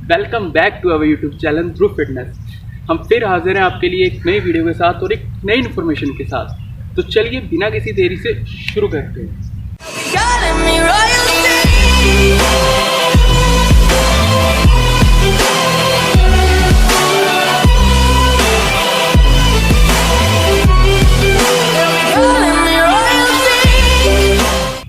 Welcome back to our YouTube channel Dhruv fitness. हम फिर हाजिर हैं आपके लिए एक नई वीडियो के साथ और एक नई इन्फॉर्मेशन के साथ। तो चलिए बिना किसी देरी से शुरू करते हैं।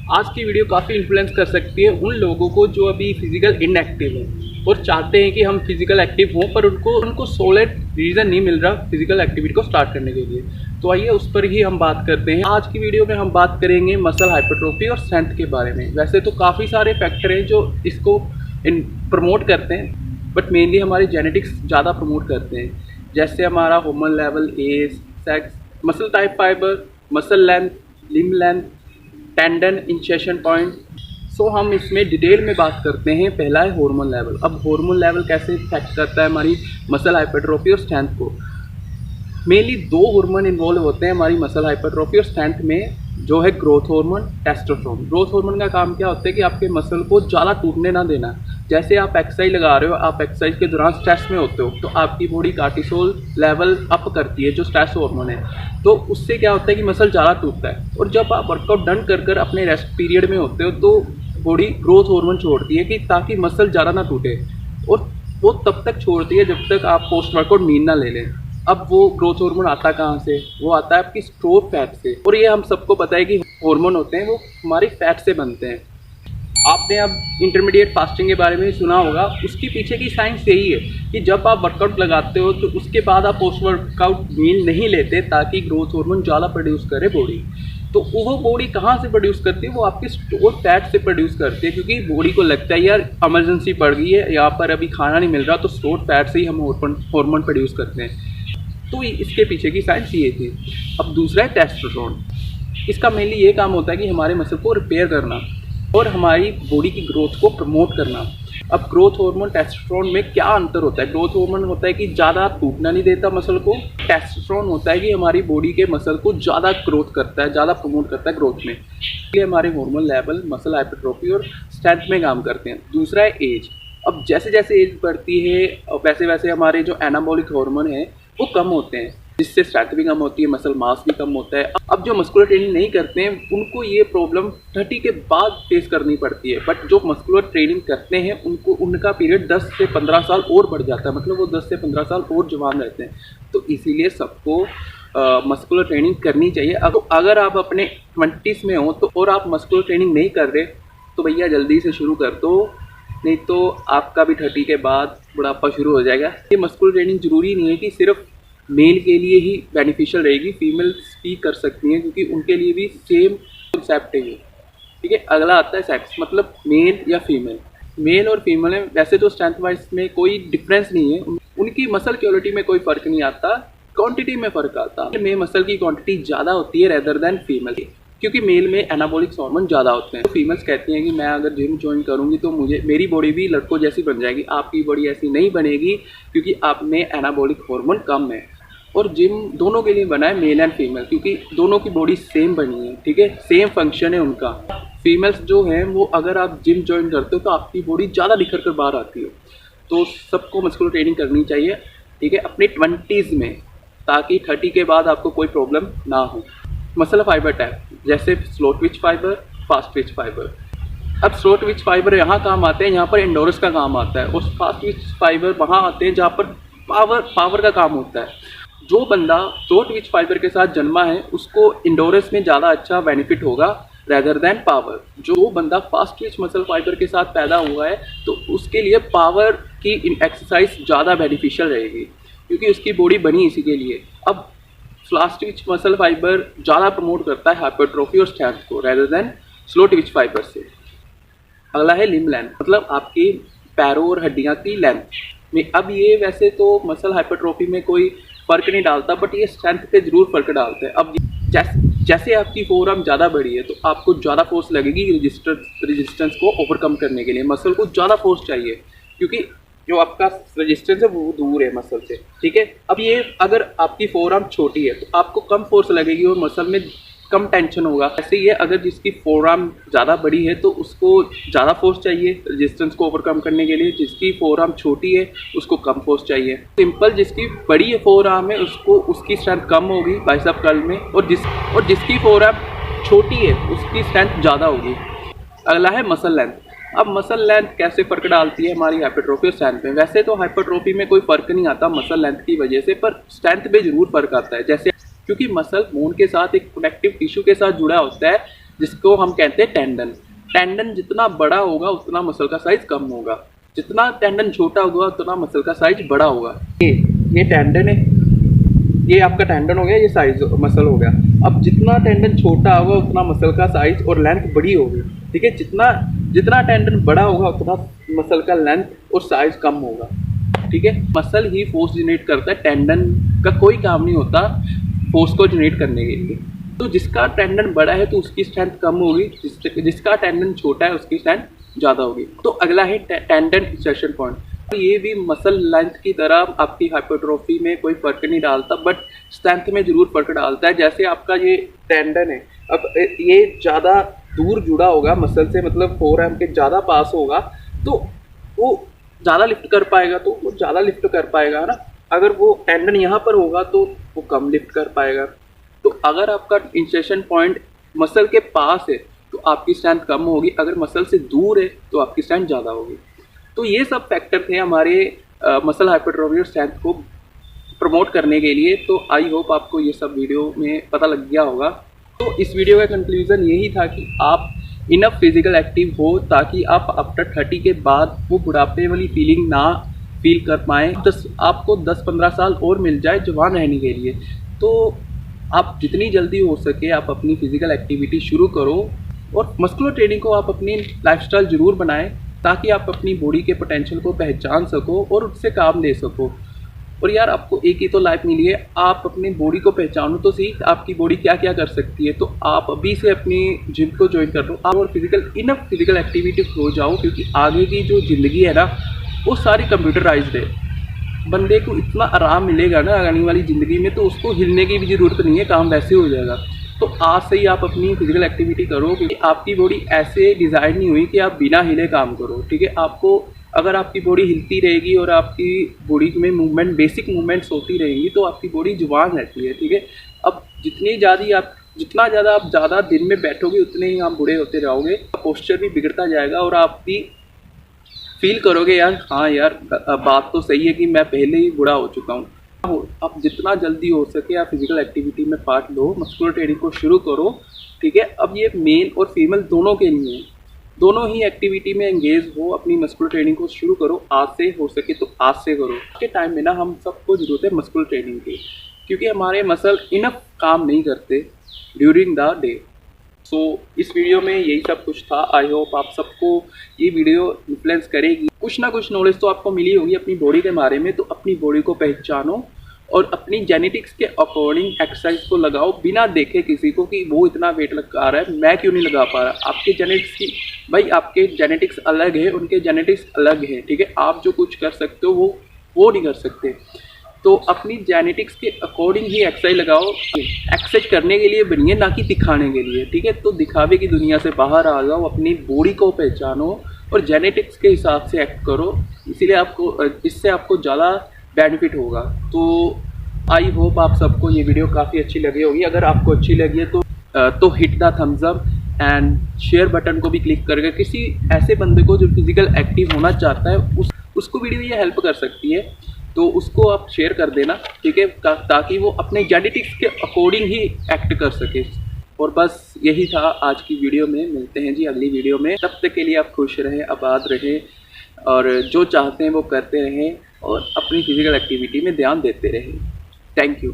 आज की वीडियो काफ़ी इन्फ्लुएंस कर सकती है उन लोगों को जो अभी फिजिकल इनएक्टिव हैं और चाहते हैं कि हम फिजिकल एक्टिव हों, पर उनको सॉलिड रीज़न नहीं मिल रहा फिजिकल एक्टिविटी को स्टार्ट करने के लिए। तो आइए उस पर ही हम बात करते हैं। आज की वीडियो में हम बात करेंगे मसल हाइपरट्रोफी और स्ट्रेंथ के बारे में। वैसे तो काफ़ी सारे फैक्टर हैं जो इसको प्रमोट करते हैं, बट मेनली हमारे जेनेटिक्स ज़्यादा प्रमोट करते हैं। जैसे हमारा hormone level, age, sex, muscle type, fibre, muscle length, limb length, tendon, insertion point. So हम इसमें डिटेल में बात करते हैं। पहला है हार्मोन लेवल। अब हार्मोन लेवल कैसे इफेक्ट करता है हमारी मसल हाइपरट्रोफी और स्ट्रेंथ को। मेनली दो हार्मोन इन्वॉल्व होते हैं हमारी मसल हाइपरट्रोफी और स्ट्रेंथ में, जो है growth hormone, testosterone. Growth hormone का काम क्या होता है कि आपके मसल को ज़्यादा टूटने ना देना। जैसे आप एक्सरसाइज लगा रहे हो, आप एक्सरसाइज के दौरान स्ट्रेस में होते हो, तो आपकी बॉडी कार्टिसोल लेवल अप करती है जो स्ट्रेस हार्मोन है। तो उससे क्या होता है कि मसल ज़्यादा टूटता है। और जब आप वर्कआउट डन कर अपने रेस्ट पीरियड में होते हो तो बॉडी ग्रोथ हार्मोन छोड़ती है कि ताकि मसल ज़्यादा ना टूटे, और वो तब तक छोड़ती है जब तक आप पोस्ट वर्कआउट नींद ना ले लें। अब वो ग्रोथ हार्मोन आता कहाँ से? वो आता है आपकी स्टोर फैट से। और ये हम सबको पता है कि हार्मोन होते हैं वो हमारी फैट से बनते हैं। आपने अब इंटरमीडिएट फास्टिंग के बारे में सुना होगा। उसके पीछे की साइंस यही है कि जब आप वर्कआउट लगाते हो तो उसके बाद आप पोस्ट वर्कआउट मील नहीं लेते ताकि ग्रोथ हार्मोन ज़्यादा प्रोड्यूस करे बॉडी। तो वो बॉडी कहाँ से प्रोड्यूस करती है? वो आपके स्टोर फैट से प्रोड्यूस करती है, क्योंकि बॉडी को लगता है यार इमरजेंसी पड़ गई है, यहाँ पर अभी खाना नहीं मिल रहा, तो स्टोर फैट से ही हम हार्मोन प्रोड्यूस करते हैं। तो इसके पीछे की साइंस ये थी। अब दूसरा है टेस्टोस्टेरोन। इसका मेनली ये काम होता है कि हमारे मसल को रिपेयर करना और हमारी बॉडी की ग्रोथ को प्रमोट करना। अब ग्रोथ हार्मोन टेस्टोस्टेरोन में क्या अंतर होता है? ग्रोथ हार्मोन होता है कि ज़्यादा टूटना नहीं देता मसल को। टेस्टोस्टेरोन होता है कि हमारी बॉडी के मसल को ज़्यादा ग्रोथ करता है, ज़्यादा प्रमोट करता है ग्रोथ में। इसलिए हमारे हार्मोन लेवल मसल हाइपरट्रोफी और स्ट्रेंथ में काम करते हैं। दूसरा है एज। अब जैसे जैसे एज बढ़ती है वैसे वैसे हमारे जो एनाबॉलिक हार्मोन है वो कम होते हैं, जिससे स्ट्रेंथ भी कम होती है, मसल मास भी कम होता है। अब जो मस्कुलर ट्रेनिंग नहीं करते हैं उनको ये प्रॉब्लम 30 के बाद फेस करनी पड़ती है, बट जो मस्कुलर ट्रेनिंग करते हैं उनका पीरियड 10 से 15 साल और बढ़ जाता है, मतलब वो 10 से 15 साल और जवान रहते हैं। तो इसीलिए सबको मस्कुलर ट्रेनिंग करनी चाहिए। अगर आप अपने 20s में हो तो और आप मस्कुलर ट्रेनिंग नहीं कर रहे तो भैया जल्दी से शुरू कर दो, नहीं तो आपका भी 30 के बाद बुढ़ापा शुरू हो जाएगा। ये मस्कुलर ट्रेनिंग ज़रूरी नहीं है कि सिर्फ मेल के लिए ही बेनिफिशियल रहेगी, फीमेल्स भी कर सकती हैं, क्योंकि उनके लिए भी सेम कॉन्सेप्ट है ये। ठीक है, अगला आता है सेक्स, मतलब मेल या फीमेल। मेल और फीमेल में वैसे तो स्ट्रेंथ वाइज में कोई डिफरेंस नहीं है, उनकी मसल क्वालिटी में कोई फ़र्क नहीं आता, क्वांटिटी में फ़र्क आता है। में मसल की क्वांटिटी ज़्यादा होती है रेदर देन फीमेल, क्योंकि मेल में एनाबॉलिक हार्मोन ज़्यादा होते हैं। तो फीमेल्स कहती हैं कि मैं अगर जिम ज्वाइन करूँगी तो मेरी बॉडी भी लड़कों जैसी बन जाएगी। आपकी बॉडी ऐसी नहीं बनेगी, क्योंकि आप में एनाबॉलिक हार्मोन कम है। और जिम दोनों के लिए बना है, मेल एंड फीमेल, क्योंकि दोनों की बॉडी सेम बनी है। ठीक है, सेम फंक्शन है उनका। फीमेल्स जो हैं वो अगर आप जिम ज्वाइन करते हो तो आपकी बॉडी ज़्यादा निखर कर बाहर आती है। तो सबको मस्कुलर ट्रेनिंग करनी चाहिए, ठीक है, अपने 20s में, ताकि 30 के बाद आपको कोई प्रॉब्लम ना हो। मसल फाइबर टाइप, जैसे slow Twitch fibre, fast Twitch fibre. अब स्लो ट्विच फाइबर यहाँ काम आते हैं, यहाँ पर एंडोरेंस का काम आता है, और फास्ट ट्विच फाइबर वहाँ आते हैं जहाँ पर पावर का काम होता है। जो बंदा स्लो ट्विच फाइबर के साथ जन्मा है उसको एंडोरेंस में ज़्यादा अच्छा बेनिफिट होगा रेदर देन पावर। जो बंदा फास्ट ट्विच मसल फाइबर के साथ पैदा हुआ है तो उसके लिए पावर की एक्सरसाइज ज़्यादा बेनिफिशियल रहेगी, क्योंकि उसकी बॉडी बनी इसी के लिए। अब फास्ट ट्विच मसल फाइबर ज़्यादा प्रमोट करता है हाइपरट्रोफी और स्ट्रेंथ को rather than slow Twitch fibre से। अगला है लिम्ब लेंथ, मतलब आपकी पैरों और हड्डियाँ की लेंथ में। अब ये वैसे तो मसल हाइपरट्रोफी में कोई फ़र्क नहीं डालता, बट ये स्ट्रेंथ पे ज़रूर फ़र्क डालता है। अब जैसे आपकी फोरआर्म ज़्यादा बड़ी है तो आपको ज़्यादा फोर्स लगेगी रेजिस्टेंस को ओवरकम करने के लिए। मसल को ज़्यादा फोर्स चाहिए, क्योंकि जो आपका रेजिस्टेंस है वो दूर है मसल से। ठीक है, अब ये अगर आपकी फोरआर्म छोटी है तो आपको कम फोर्स लगेगी और मसल में कम टेंशन होगा। ऐसे ही है, अगर जिसकी फोर आर्म ज़्यादा बड़ी है तो उसको ज़्यादा फोर्स चाहिए रेजिस्टेंस को ओवरकम करने के लिए, जिसकी फोर आर्म छोटी है उसको कम फोर्स चाहिए। सिंपल, जिसकी बड़ी है फोर आर्म है उसको उसकी स्ट्रेंथ कम होगी बाइसेप कर्ल में, और जिसकी फोर आर्म छोटी है उसकी स्ट्रेंथ ज़्यादा होगी। अगला है मसल लेंथ। अब मसल लेंथ कैसे फ़र्क डालती है हमारी हाइपरट्रोफी और स्ट्रेंथ में? वैसे तो हाइपरट्रोफी में कोई फ़र्क नहीं आता मसल लेंथ की वजह से, पर स्ट्रेंथ में ज़रूर फ़र्क आता है। जैसे क्योंकि मसल बोन के साथ एक कनेक्टिव टिश्यू के साथ जुड़ा होता है जिसको हम कहते हैं टेंडन। टेंडन जितना बड़ा होगा उतना मसल का साइज कम होगा, जितना टेंडन छोटा होगा उतना मसल का साइज बड़ा होगा। ये टेंडन है, ये आपका टेंडन हो गया, ये साइज मसल हो गया। अब जितना टेंडन छोटा होगा उतना मसल का साइज और लेंथ बड़ी होगी, ठीक है। जितना टेंडन बड़ा होगा उतना मसल का लेंथ और साइज कम होगा, ठीक है। मसल ही फोर्स जनरेट करता है, टेंडन का कोई काम नहीं होता फोर्स को जनरेट करने के लिए। तो जिसका टेंडन बड़ा है तो उसकी स्ट्रेंथ कम होगी, जिसका टेंडन छोटा है उसकी स्ट्रेंथ ज़्यादा होगी। तो अगला है टेंडन इंसर्शन पॉइंट। तो ये भी मसल लेंथ की तरह आपकी हाइपरट्रोफी में कोई फ़र्क नहीं डालता, बट स्ट्रेंथ में ज़रूर फ़र्क डालता है। जैसे आपका ये टेंडन है, अब ये ज़्यादा दूर जुड़ा होगा मसल से, मतलब फोर आर्म के ज़्यादा पास होगा तो वो ज़्यादा लिफ्ट कर पाएगा, तो वो ज़्यादा लिफ्ट कर पाएगा ना। अगर वो टेंडन यहाँ पर होगा तो वो कम लिफ्ट कर पाएगा। तो अगर आपका इंसर्शन पॉइंट मसल के पास है तो आपकी स्ट्रेंथ कम होगी, अगर मसल से दूर है तो आपकी स्ट्रेंथ ज़्यादा होगी। तो ये सब फैक्टर थे हमारे मसल हाइपरट्रोफी और स्ट्रेंथ को प्रमोट करने के लिए। तो आई होप आपको ये सब वीडियो में पता लग गया होगा। तो इस वीडियो का कंक्लूजन यही था कि आप इनफ फिजिकल एक्टिव हो ताकि आप आफ्टर 30 के बाद वो बुढ़ापे वाली फीलिंग ना फील कर पाएँ। आपको 10-15 साल और मिल जाए जवान रहने के लिए, तो आप जितनी जल्दी हो सके आप अपनी फ़िज़िकल एक्टिविटी शुरू करो और मस्कुलर ट्रेनिंग को आप अपनी लाइफस्टाइल ज़रूर बनाएं ताकि आप अपनी बॉडी के पोटेंशियल को पहचान सको और उससे काम ले सको। और यार, आपको एक ही तो लाइफ मिली है, आप अपनी बॉडी को पहचानो तो सही, आपकी बॉडी क्या क्या कर सकती है। तो आप अभी से अपनी जिम को ज्वाइन कर लो आप और इनफ फिजिकल एक्टिविटी हो जाओ, क्योंकि आगे की जो ज़िंदगी है ना वो सारी कंप्यूटराइज्ड है। बंदे को इतना आराम मिलेगा ना आने वाली ज़िंदगी में, तो उसको हिलने की भी ज़रूरत नहीं है, काम वैसे हो जाएगा। तो आज से ही आप अपनी फिजिकल एक्टिविटी करो, क्योंकि आपकी बॉडी ऐसे डिज़ाइन नहीं हुई कि आप बिना हिले काम करो, ठीक है। आपको अगर आपकी बॉडी हिलती रहेगी और आपकी बॉडी में मूवमेंट, बेसिक मूवमेंट्स होती रहेंगी तो आपकी बॉडी जवान रहती है, ठीक है। अब जितना ज़्यादा आप ज़्यादा दिन में बैठोगे उतने ही आप बूढ़े होते रहोगे, पोस्चर भी बिगड़ता जाएगा और आप भी फील करोगे यार, हाँ यार बात तो सही है कि मैं पहले ही बूढ़ा हो चुका हूँ। आप जितना जल्दी हो सके आप फिजिकल एक्टिविटी में पार्ट लो, मस्कुलर ट्रेनिंग को शुरू करो, ठीक है। अब ये मेल और फीमेल दोनों के लिए है, दोनों ही एक्टिविटी में एंगेज हो, अपनी मस्कुलर ट्रेनिंग को शुरू करो। आज से हो सके तो आज से करो। आज के टाइम में ना हम सबको ज़रूरत है मस्कुलर ट्रेनिंग की, क्योंकि हमारे मसल इनफ काम नहीं करते ड्यूरिंग द डे। सो इस वीडियो में यही सब कुछ था। आई होप आप सबको ये वीडियो इन्फ्लुएंस करेगी, कुछ ना कुछ नॉलेज तो आपको मिली होगी अपनी बॉडी के बारे में। तो अपनी बॉडी को पहचानो और अपनी जेनेटिक्स के अकॉर्डिंग एक्सरसाइज को लगाओ, बिना देखे किसी को कि वो इतना वेट लगा रहा है मैं क्यों नहीं लगा पा रहा। आपके जेनेटिक्स की भाई, आपके जेनेटिक्स अलग है, उनके जेनेटिक्स अलग है, ठीक है। आप जो कुछ कर सकते हो वो नहीं कर सकते। तो अपनी जेनेटिक्स के अकॉर्डिंग ही एक्सरसाइज लगाओ। एक्सरसाइज करने के लिए बनिए, ना कि दिखाने के लिए, ठीक है। तो दिखावे की दुनिया से बाहर आ जाओ, अपनी बॉडी को पहचानो और जेनेटिक्स के हिसाब से एक्ट करो, इसीलिए इससे आपको ज़्यादा बेनिफिट होगा। तो आई होप आप सबको ये वीडियो काफ़ी अच्छी लगी होगी। अगर आपको अच्छी लगी है तो hit the thumbs up and share button को भी क्लिक करके किसी ऐसे बंदे को जो फिजिकल एक्टिव होना चाहता है उसको वीडियो ये हेल्प कर सकती है, तो उसको आप शेयर कर देना, ठीक है, ताकि वो अपने जेनेटिक्स के अकॉर्डिंग ही एक्ट कर सके। और बस यही था आज की वीडियो में। मिलते हैं जी अगली वीडियो में, तब तक के लिए आप खुश रहें, आबाद रहें और जो चाहते हैं वो करते रहें और अपनी फिजिकल एक्टिविटी में ध्यान देते रहें। Thank you.